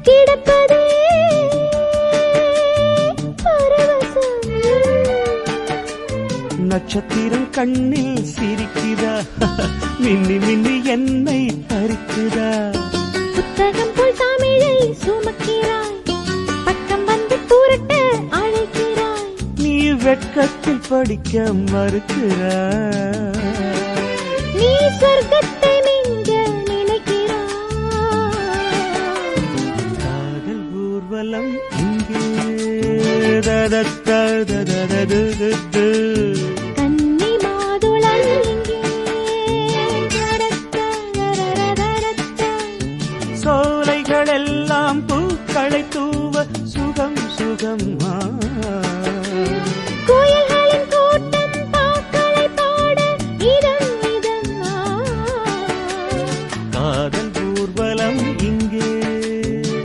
கிடப்பதே பரவசம். நட்சத்திரம் கண்ணில் சிரிக்குதா, மின்னி மின்னி என்னை பறிக்குதா. புத்தகம் போல் தமிழை சுமக்கிறாய், பக்கம் வந்து புரட்ட அழைக்கிறாய். நீ வெட்கத்தில் படிக்க மறுக்கிறாய். நீ சொர்க்கத்தை மிஞ்ச நினைக்கிறாய். காதல் ஊர்வலம் இங்கே ததததததததது. கன்னி மாதுளம் இங்கே தரத்தரரரரரத்த. சோலைகளெல்லாம் பூக்களை தூவ சுகம் சுகம்